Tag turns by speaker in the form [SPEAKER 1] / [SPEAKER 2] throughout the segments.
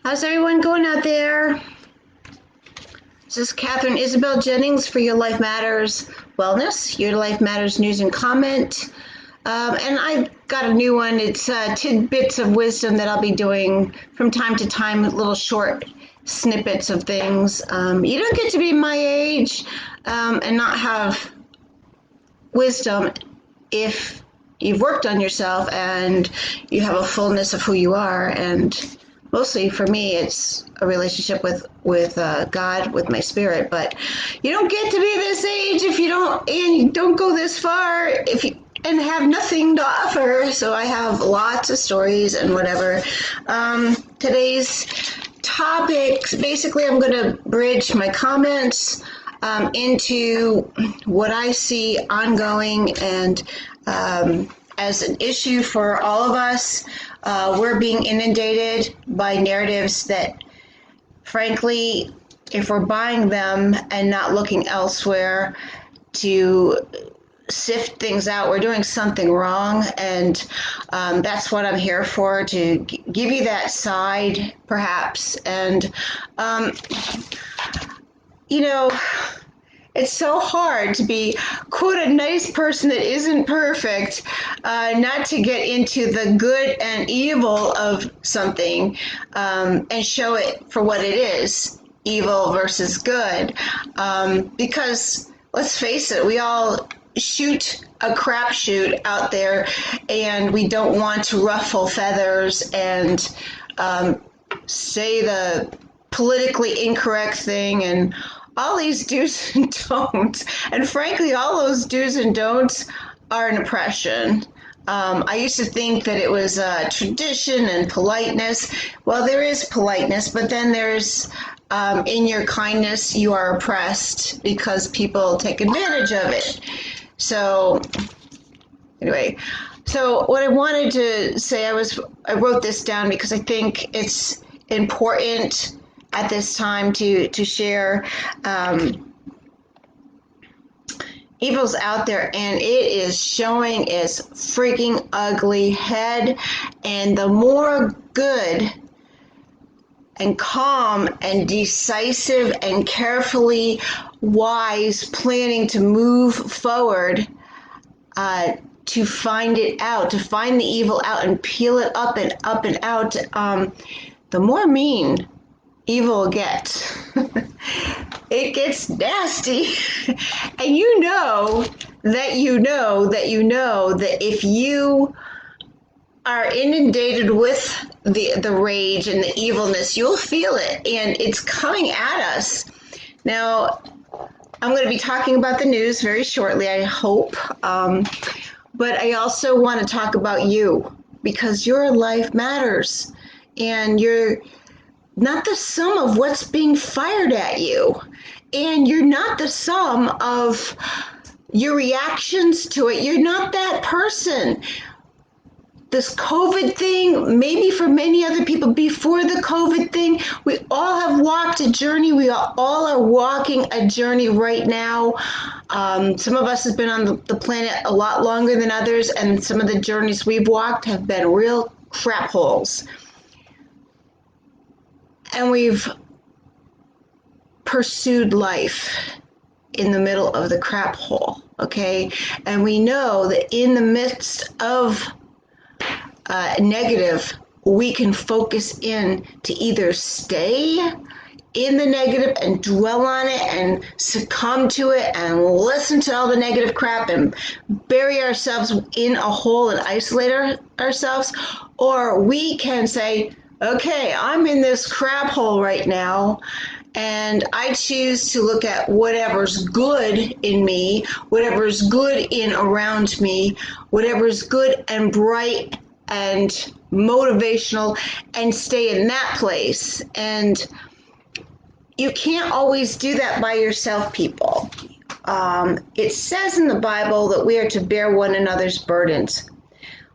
[SPEAKER 1] How's everyone going out there? This is Catherine Isabel Jennings for Your Life Matters Wellness, Your Life Matters News and Comment. And I've got a new one. It's tidbits of wisdom that I'll be doing from time to time, little short snippets of things. You don't get to be my age and not have wisdom if you've worked on yourself and you have a fullness of who you are. And mostly for me, it's a relationship with God, with my spirit. But you don't get to be this age if you don't go this far and have nothing to offer. So I have lots of stories and whatever. Today's topic, basically, I'm going to bridge my comments into what I see ongoing and as an issue for all of us. We're being inundated by narratives that, frankly, if we're buying them and not looking elsewhere to sift things out, we're doing something wrong. And that's what I'm here for, to give you that side, perhaps. And, it's so hard to be, quote, a nice person that isn't perfect, not to get into the good and evil of something and show it for what it is, evil versus good. Because let's face it, we all shoot a crapshoot out there, and we don't want to ruffle feathers and say the politically incorrect thing and all these do's and don'ts. And frankly, all those do's and don'ts are an oppression. I used to think that it was tradition and politeness. Well, there is politeness, but then there's in your kindness, you are oppressed because people take advantage of it. So anyway, so what I wanted to say, I wrote this down because I think it's important at this time to share. Evil's out there, and it is showing its freaking ugly head. And the more good and calm and decisive and carefully wise planning to move forward, to find it out, to find the evil out and peel it up and out, the more mean evil gets. It gets nasty. And you know that if you are inundated with the rage and the evilness, you'll feel it, and it's coming at us. Now, I'm going to be talking about the news very shortly, I hope. But I also want to talk about you, because your life matters, and you're not the sum of what's being fired at you, and you're not the sum of your reactions to it. You're not that person. This COVID thing, maybe for many other people before the COVID thing, we all have walked a journey. We all are walking a journey right now. Some of us have been on the planet a lot longer than others, and some of the journeys we've walked have been real crap holes. And we've pursued life in the middle of the crap hole, okay? And we know that in the midst of negative, we can focus in to either stay in the negative and dwell on it and succumb to it and listen to all the negative crap and bury ourselves in a hole and isolate ourselves, or we can say, okay, I'm in this crap hole right now, and I choose to look at whatever's good in me, whatever's good in around me, whatever's good and bright and motivational, and stay in that place. And you can't always do that by yourself, people. It says in the Bible that we are to bear one another's burdens.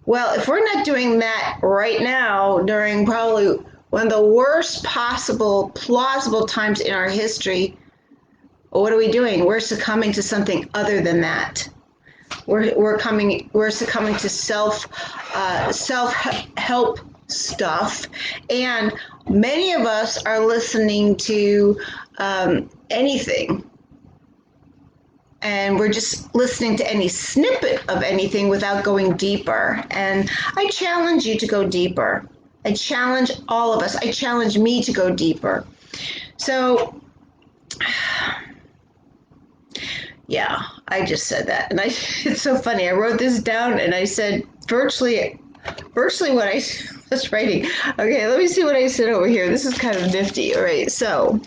[SPEAKER 1] Well, if we're not doing that right now during probably one of the worst possible plausible times in our history, what are we doing? We're succumbing to something other than that. We're succumbing to self-help stuff, and many of us are listening to anything, and we're just listening to any snippet of anything without going deeper. And I challenge you to go deeper. I challenge all of us. I challenge me to go deeper. So, yeah, I just said that, and it's so funny. I wrote this down, and I said virtually what I was writing. Okay, let me see what I said over here. This is kind of nifty. All right, so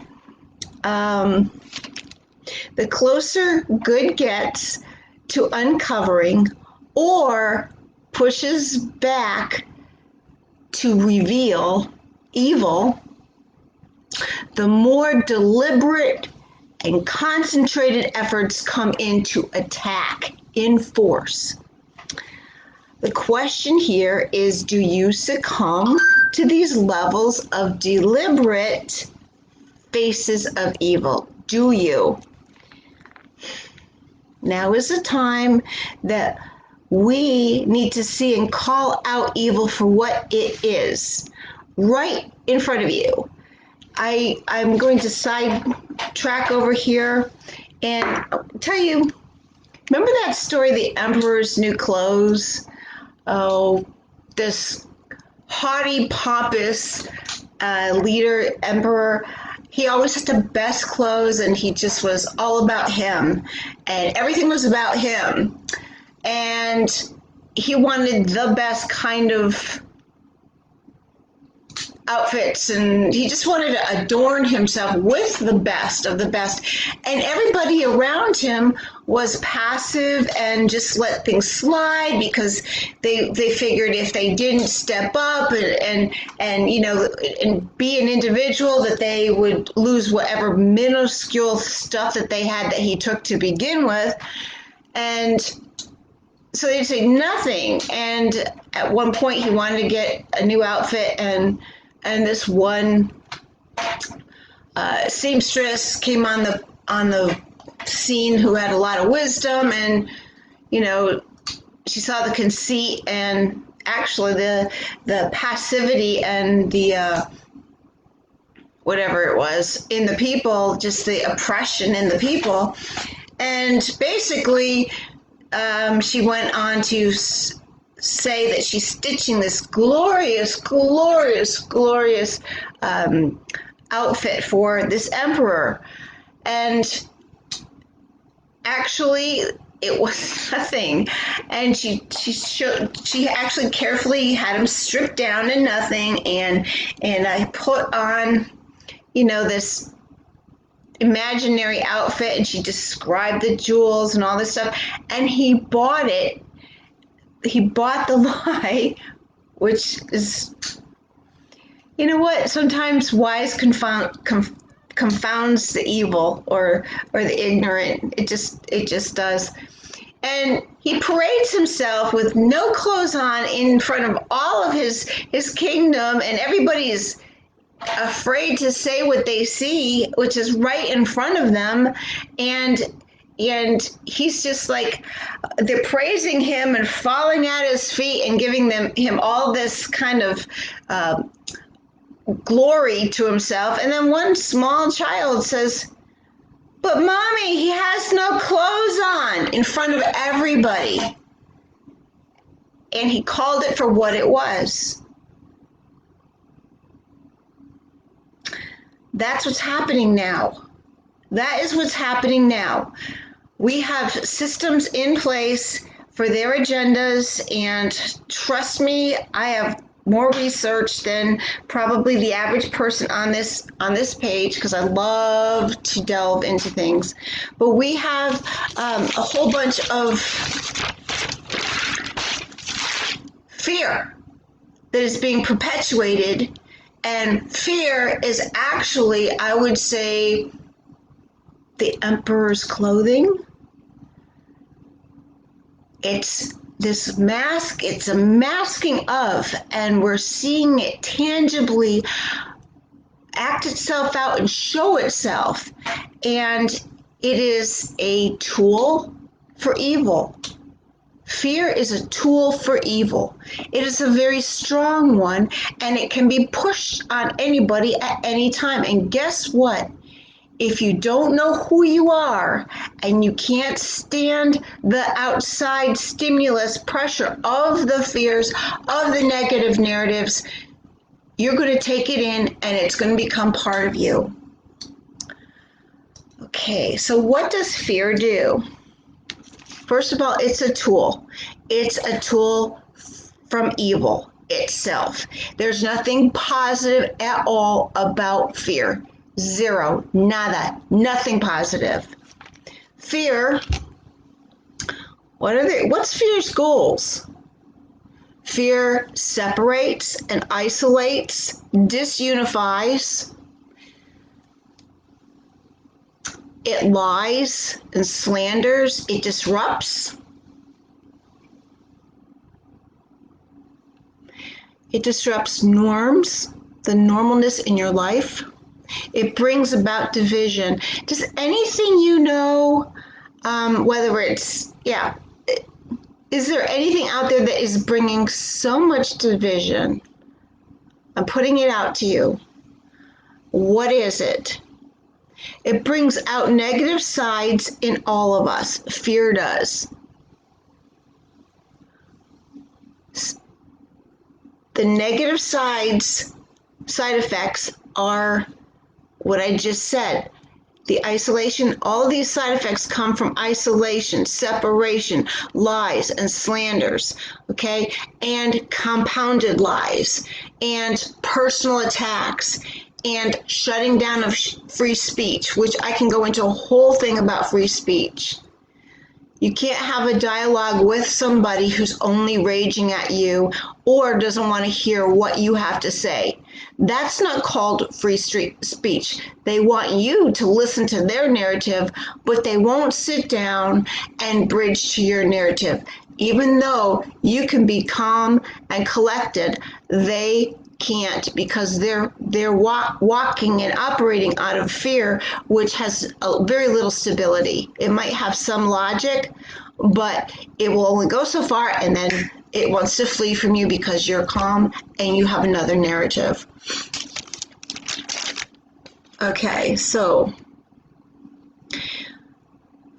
[SPEAKER 1] the closer good gets to uncovering or pushes back to reveal evil, the more deliberate and concentrated efforts come in to attack in force. The question here is, do you succumb to these levels of deliberate faces of evil? Do you? Now is the time that we need to see and call out evil for what it is, right in front of you. I'm going to sidetrack over here and tell you, remember that story, The Emperor's New Clothes? Oh, this haughty, pompous leader, emperor, he always had the best clothes, and he just was all about him, and everything was about him. And he wanted the best kind of outfits, and he just wanted to adorn himself with the best of the best. And everybody around him was passive and just let things slide, because they figured if they didn't step up and you know, and be an individual, that they would lose whatever minuscule stuff that they had that he took to begin with. And so they'd say nothing. And at one point he wanted to get a new outfit, and this one seamstress came on the scene who had a lot of wisdom, and you know, she saw the conceit and actually the passivity and the whatever it was in the people, just the oppression in the people. And basically she went on to say that she's stitching this glorious outfit for this emperor. And actually it was nothing. And she actually carefully had him stripped down to nothing, and I put on, you know, this imaginary outfit, and she described the jewels and all this stuff, and he bought it. He bought the lie, which is, you know what, sometimes wise confounds the evil or the ignorant. It just does. And he parades himself with no clothes on in front of all of his kingdom, and everybody's afraid to say what they see, which is right in front of them. And he's just like, they're praising him and falling at his feet and giving him all this kind of glory to himself. And then one small child says, "But mommy, he has no clothes on," in front of everybody. And he called it for what it was. That's what's happening now. That is what's happening now. We have systems in place for their agendas, and trust me, I have more research than probably the average person on this page, because I love to delve into things. But we have a whole bunch of fear that is being perpetuated, and fear is actually, I would say, the emperor's clothing. It's this mask, it's a masking of, and we're seeing it tangibly act itself out and show itself. And it is a tool for evil. Fear is a tool for evil. It is a very strong one, and it can be pushed on anybody at any time. And guess what? If you don't know who you are and you can't stand the outside stimulus pressure of the fears, of the negative narratives, you're going to take it in and it's going to become part of you. Okay, so what does fear do? First of all, it's a tool. It's a tool from evil itself. There's nothing positive at all about fear. Zero, nada, nothing positive. Fear, what's fear's goals? Fear separates and isolates, disunifies. It lies and slanders. It disrupts. It disrupts norms, the normalness in your life. It brings about division. Does anything you know, whether it's, is there anything out there that is bringing so much division? I'm putting it out to you. What is it? It brings out negative sides in all of us. Fear does. The negative side effects are what I just said. The isolation, all of these side effects come from isolation, separation, lies, and slanders, okay? And compounded lies, and personal attacks, and shutting down of free speech, which I can go into a whole thing about free speech. You can't have a dialogue with somebody who's only raging at you or doesn't want to hear what you have to say. That's not called free speech. They want you to listen to their narrative, but they won't sit down and bridge to your narrative. Even though you can be calm and collected, they can't, because they're walking and operating out of fear, which has very little stability. It might have some logic, but it will only go so far, and then it wants to flee from you because you're calm and you have another narrative. Okay, so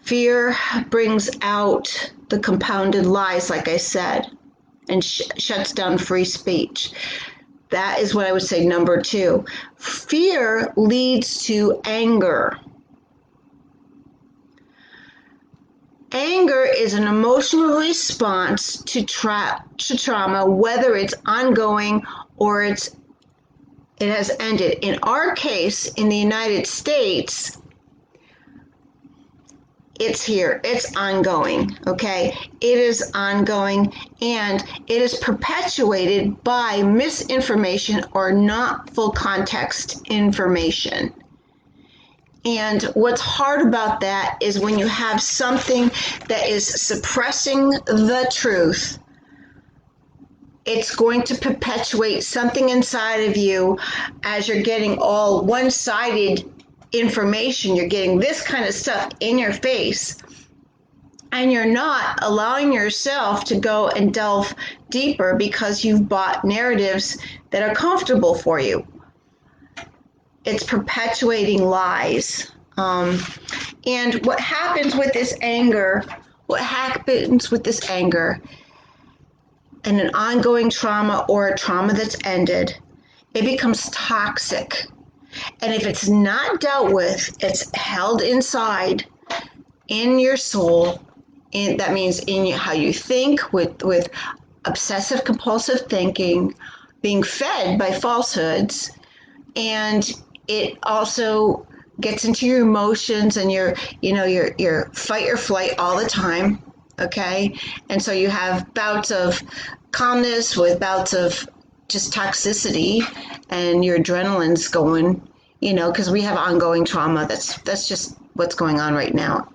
[SPEAKER 1] fear brings out the compounded lies, like I said, and shuts down free speech. That is what I would say number 2. Fear leads to anger. Anger is an emotional response to trauma, whether it's ongoing or it has ended. In our case, in the United States, it's here. It's ongoing, okay? It is ongoing, and it is perpetuated by misinformation or not full context information. And what's hard about that is when you have something that is suppressing the truth, it's going to perpetuate something inside of you as you're getting all one-sided information. You're getting this kind of stuff in your face, and you're not allowing yourself to go and delve deeper because you've bought narratives that are comfortable for you. It's perpetuating lies. And what happens with this anger, and an ongoing trauma or a trauma that's ended, it becomes toxic. And if it's not dealt with, it's held inside in your soul. And that means in how you think, with obsessive compulsive thinking, being fed by falsehoods, and it also gets into your emotions and your fight or flight all the time. Okay, and so you have bouts of calmness with bouts of just toxicity, and your adrenaline's going, because we have ongoing trauma. That's just what's going on right now.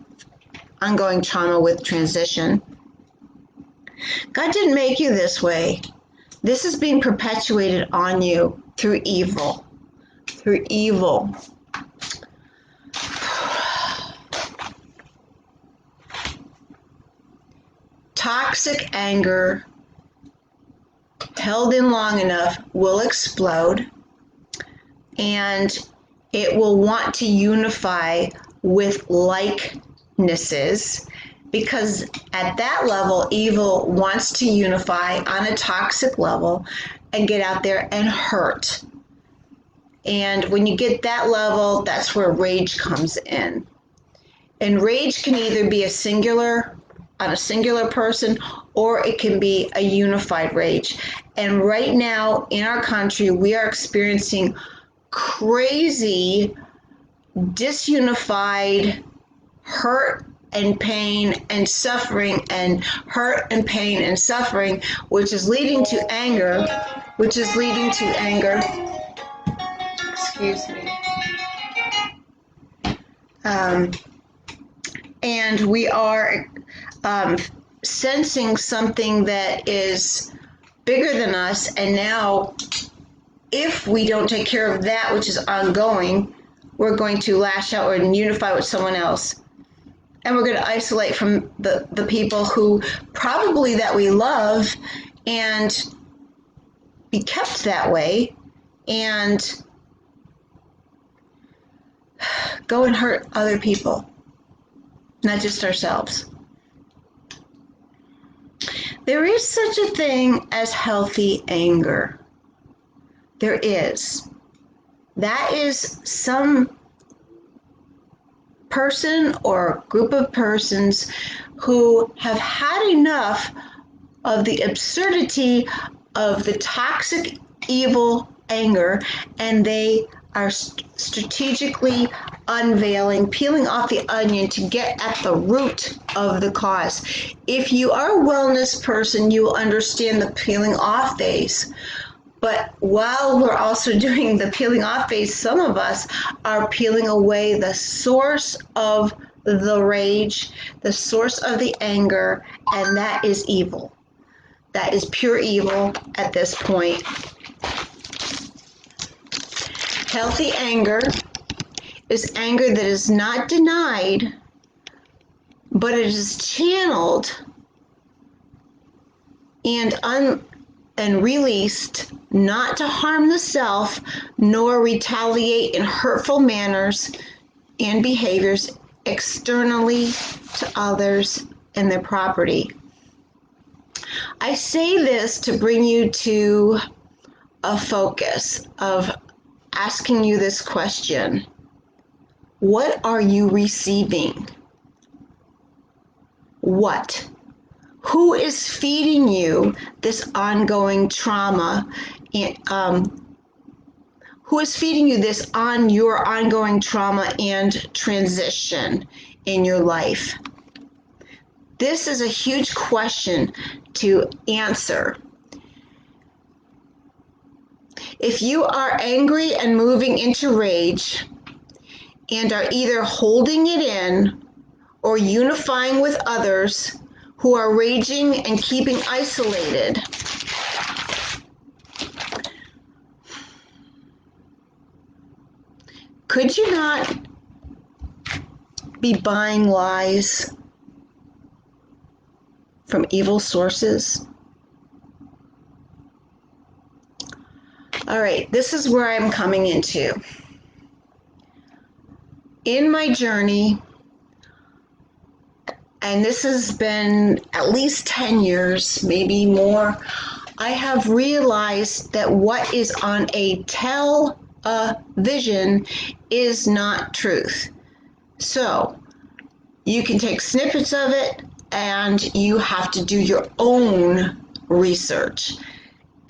[SPEAKER 1] Ongoing trauma with transition. God didn't make you this way. This is being perpetuated on you through evil. Through evil. toxic anger held in long enough will explode, and it will want to unify with likenesses, because at that level, evil wants to unify on a toxic level and get out there and hurt. And when you get that level, that's where rage comes in. And rage can either be on a singular person, or it can be a unified rage. And right now in our country, we are experiencing crazy, disunified hurt and pain and suffering, and hurt and pain and suffering, which is leading to anger, excuse me. And we are sensing something that is bigger than us, and now if we don't take care of that which is ongoing, we're going to lash out and unify with someone else. And we're going to isolate from the people who probably that we love, and be kept that way, and go and hurt other people, not just ourselves. There is such a thing as healthy anger. There is. That is some person or group of persons who have had enough of the absurdity of the toxic, evil anger, and they are strategically unveiling, peeling off the onion to get at the root of the cause. If you are a wellness person, you will understand the peeling off phase. But while we're also doing the peeling off phase, some of us are peeling away the source of the rage, the source of the anger, and that is evil. That is pure evil at this point. Healthy anger is anger that is not denied, but it is channeled and released not to harm the self, nor retaliate in hurtful manners and behaviors externally to others and their property. I say this to bring you to a focus of asking you this question: what are you receiving? What? Who is feeding you this ongoing trauma? Who is feeding you this on your ongoing trauma and transition in your life? This is a huge question to answer. If you are angry and moving into rage and are either holding it in or unifying with others who are raging and keeping isolated, could you not be buying lies from evil sources? All right, this is where I'm coming into. In my journey, and this has been at least 10 years, maybe more, I have realized that what is on a television is not truth. So you can take snippets of it, and you have to do your own research.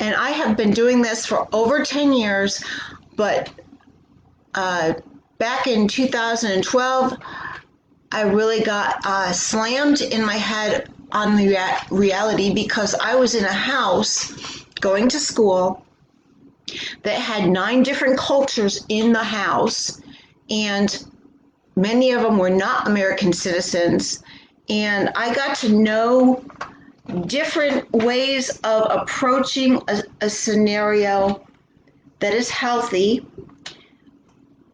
[SPEAKER 1] And I have been doing this for over 10 years, but back in 2012, I really got slammed in my head on the reality, because I was in a house going to school that had 9 different cultures in the house, and many of them were not American citizens. And I got to know different ways of approaching a scenario that is healthy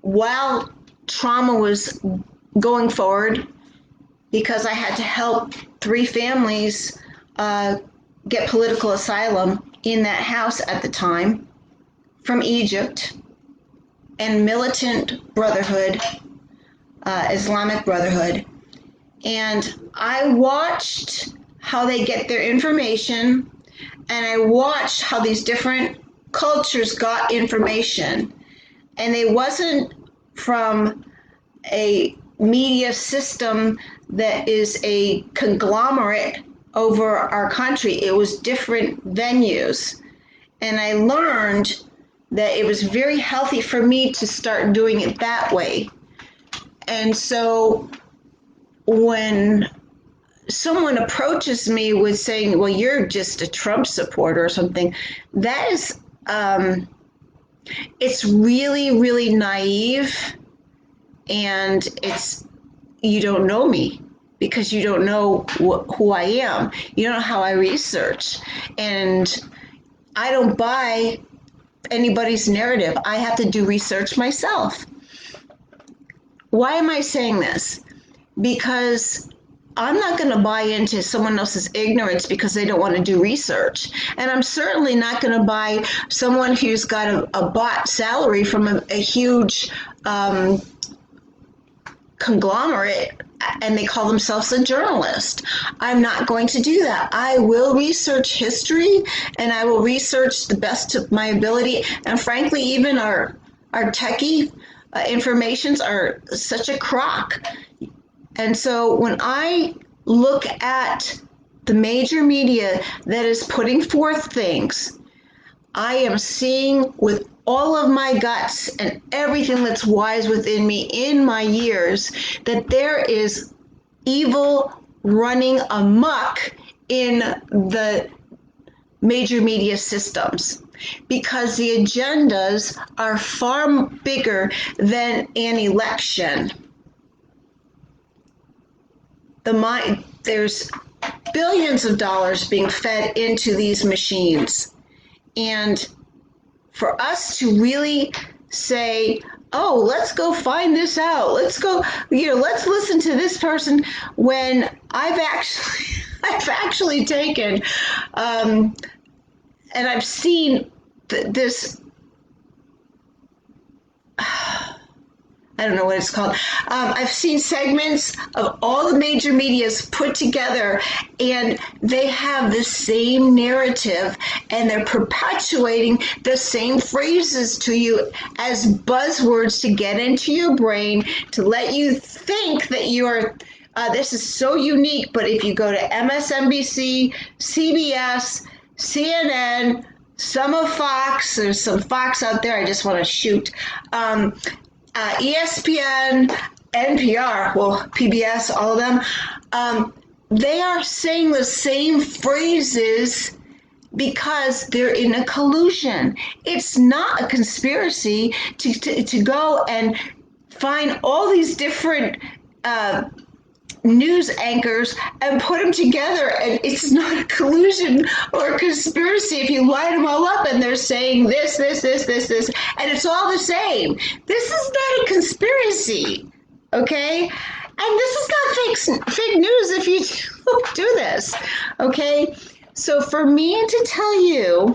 [SPEAKER 1] while trauma was going forward, because I had to help 3 families get political asylum in that house at the time from Egypt and militant brotherhood, Islamic Brotherhood. And I watched how they get their information, and I watched how these different cultures got information. And it wasn't from a media system that is a conglomerate over our country. It was different venues. And I learned that it was very healthy for me to start doing it that way. And so when someone approaches me with saying, well, you're just a Trump supporter or something, that is, it's really, really naive. And it's, you don't know me because you don't know who I am. You don't know how I research. And I don't buy anybody's narrative. I have to do research myself. Why am I saying this? Because I'm not going to buy into someone else's ignorance because they don't want to do research. And I'm certainly not going to buy someone who's got a bought salary from a huge conglomerate and they call themselves a journalist. I'm not going to do that. I will research history and I will research the best of my ability. And frankly, even our techie informations are such a crock. And so when I look at the major media that is putting forth things, I am seeing with all of my guts and everything that's wise within me in my years that there is evil running amok in the major media systems because the agendas are far bigger than an election. There's billions of dollars being fed into these machines. And for us to really say, oh, let's go find this out. Let's go, let's listen to this person when I've actually taken, and I've seen this, I don't know what it's called. I've seen segments of all the major medias put together, and they have the same narrative, and they're perpetuating the same phrases to you as buzzwords to get into your brain, to let you think that you are, this is so unique. But if you go to MSNBC, CBS, CNN, some of Fox, there's some Fox out there I just want to shoot, ESPN, NPR, well, PBS, all of them, they are saying the same phrases because they're in a collusion. It's not a conspiracy to go and find all these different news anchors and put them together, and it's not a collusion or a conspiracy if you line them all up and they're saying this, and it's all the same. This is not a conspiracy, okay? And this is not fake news if you do this, okay? So for me to tell you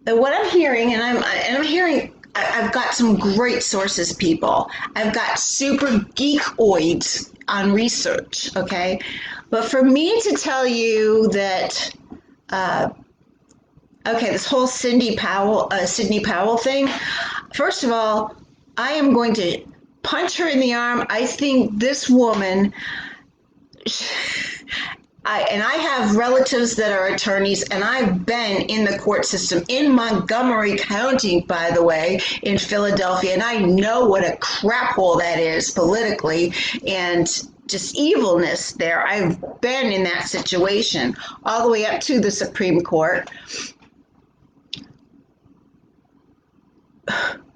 [SPEAKER 1] that what I'm hearing, and I'm hearing, I've got some great sources, people. I've got super geekoids on research, okay? But for me to tell you that, okay, this whole Sidney Powell thing, first of all, I am going to punch her in the arm. I think this woman, I have relatives that are attorneys, and I've been in the court system in Montgomery County, by the way, in Philadelphia, and I know what a crap hole that is politically and just evilness there. I've been in that situation all the way up to the Supreme Court.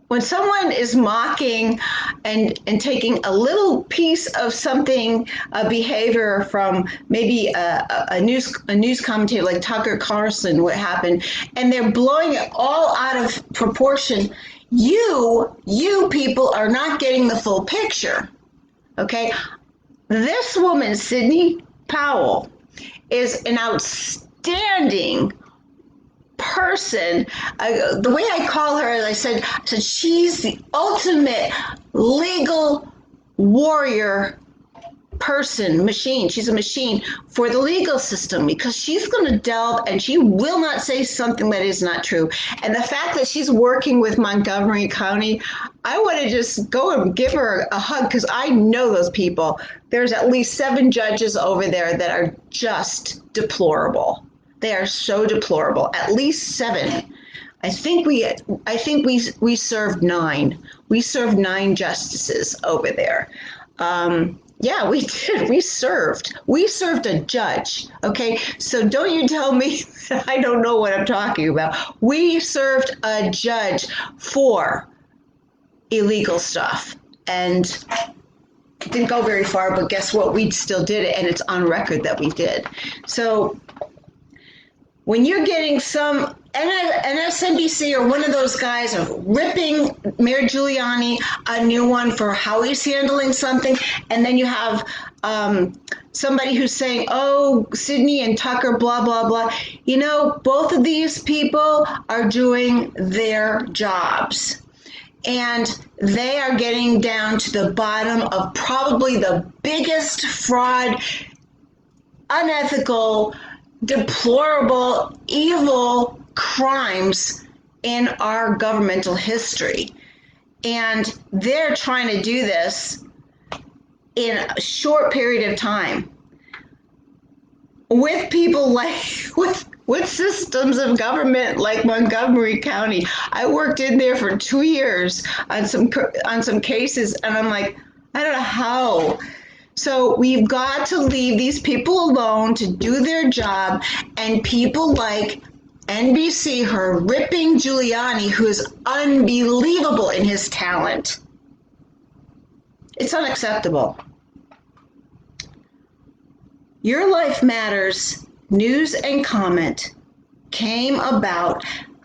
[SPEAKER 1] When someone is mocking and taking a little piece of something, a behavior from maybe a news commentator like Tucker Carlson, what happened, and they're blowing it all out of proportion, you people are not getting the full picture, okay? This woman, Sidney Powell, is an outstanding person. The way I call her, as I said she's the ultimate legal warrior person, machine. She's a machine for the legal system because she's going to delve and she will not say something that is not true. And the fact that she's working with Montgomery County, I want to just go and give her a hug because I know those people. There's at least 7 judges over there that are just deplorable. They are so deplorable. At least 7. I think we served 9. We served 9 justices over there. Yeah, we did. We served a judge. Okay, so don't you tell me that I don't know what I'm talking about. We served a judge for illegal stuff, and it didn't go very far. But guess what? We still did it, and it's on record that we did. So when you're getting some MSNBC or one of those guys are ripping Mayor Giuliani a new one for how he's handling something, and then you have somebody who's saying, oh, Sidney and Tucker, blah, blah, blah. You know, both of these people are doing their jobs. And they are getting down to the bottom of probably the biggest fraud, unethical, deplorable, evil crimes in our governmental history. And they're trying to do this in a short period of time with people like with systems of government like Montgomery County. I worked in there for 2 years on some cases, and I'm like, I don't know how. So we've got to leave these people alone to do their job, and people like NBC, her ripping Giuliani, who is unbelievable in his talent. It's unacceptable. Your Life Matters news and comment came about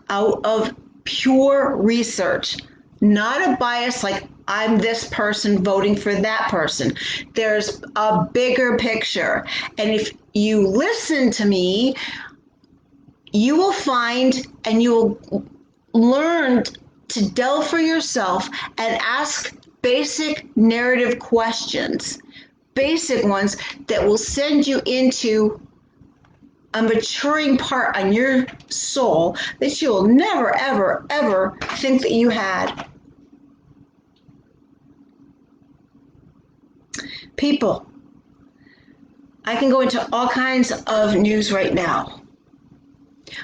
[SPEAKER 1] out of pure research, not a bias like I'm this person voting for that person. There's a bigger picture. And if you listen to me, you will find and you will learn to delve for yourself and ask basic narrative questions, basic ones that will send you into a maturing part on your soul that you will never, ever, ever think that you had. People, I can go into all kinds of news right now,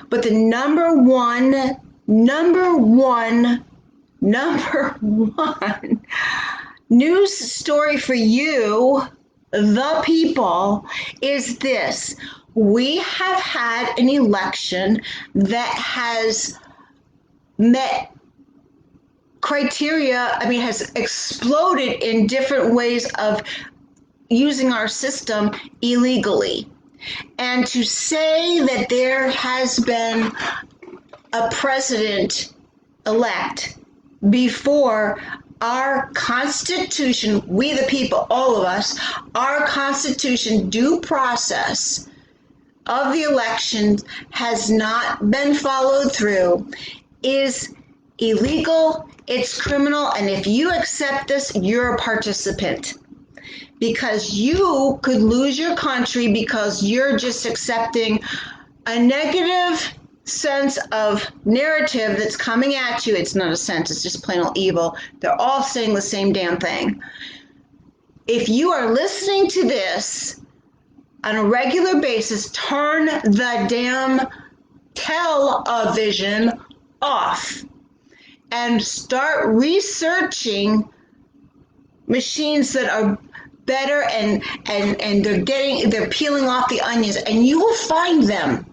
[SPEAKER 1] but the number one news story for you, the people, is this. We have had an election that has met criteria, has exploded in different ways of using our system illegally. And to say that there has been a president elect before our Constitution, we the people, all of us, our Constitution due process of the election has not been followed through is illegal, it's criminal, and if you accept this, you're a participant. Because you could lose your country because you're just accepting a negative sense of narrative that's coming at you. It's not a sense, it's just plain old evil. They're all saying the same damn thing. If you are listening to this on a regular basis, turn the damn television off and start researching machines that are better and they're peeling off the onions, and you will find them.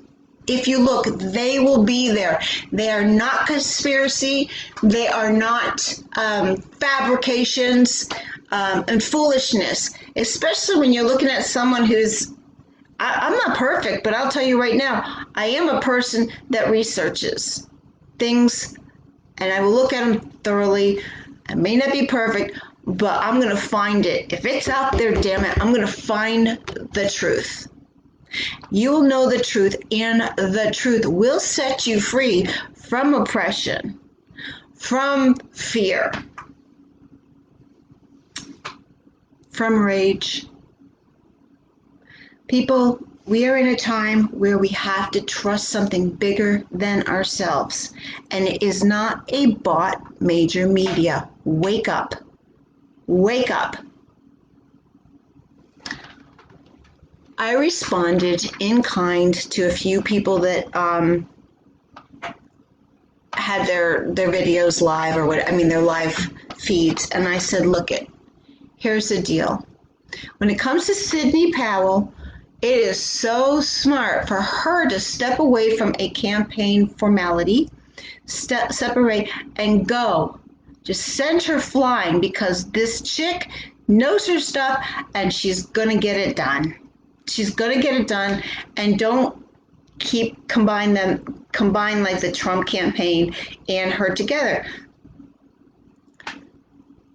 [SPEAKER 1] If you look, they will be there. They are not conspiracy. They are not fabrications and foolishness, especially when you're looking at someone who's, I'm not perfect, but I'll tell you right now, I am a person that researches things, and I will look at them thoroughly. I may not be perfect, but I'm going to find it. If it's out there, damn it, I'm going to find the truth. You'll know the truth, and the truth will set you free from oppression, from fear, from rage. People, we are in a time where we have to trust something bigger than ourselves, and it is not a bought major media. Wake up. Wake up. I responded in kind to a few people that had their videos live, or what I mean, their live feeds, and I said, look it, here's the deal. When it comes to Sidney Powell, it is so smart for her to step away from a campaign formality, separate and go. Just send her flying, because this chick knows her stuff and she's going to get it done. She's going to get it done, and don't keep combine like the Trump campaign and her together.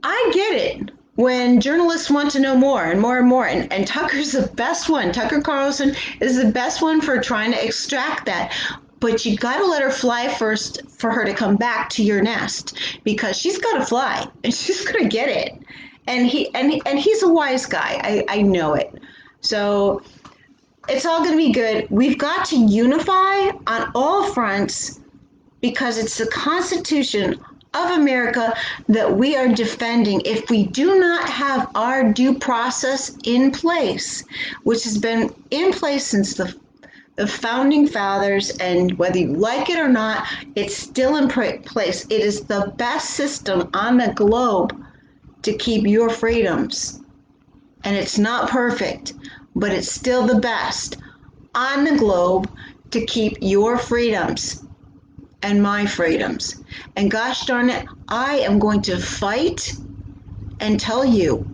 [SPEAKER 1] I get it when journalists want to know more and more and more, and Tucker's the best one. Tucker Carlson is the best one for trying to extract that. But you got to let her fly first for her to come back to your nest, because she's got to fly and she's going to get it. And he's a wise guy. I know it. So it's all going to be good. We've got to unify on all fronts, because it's the Constitution of America that we are defending. If we do not have our due process in place, which has been in place since the founding fathers, and whether you like it or not, it's still in place. It is the best system on the globe to keep your freedoms. And it's not perfect, but it's still the best on the globe to keep your freedoms and my freedoms. And gosh darn it, I am going to fight and tell you,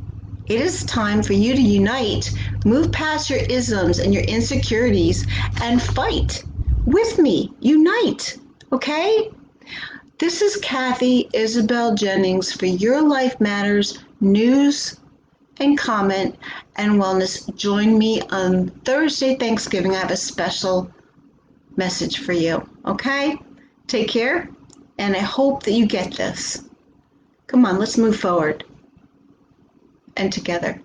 [SPEAKER 1] it is time for you to unite, move past your isms and your insecurities, and fight with me. Unite, okay? This is Kathy Isabel Jennings for Your Life Matters News and Comment and Wellness. Join me on Thursday, Thanksgiving. I have a special message for you, okay? Take care, and I hope that you get this. Come on, let's move forward and together.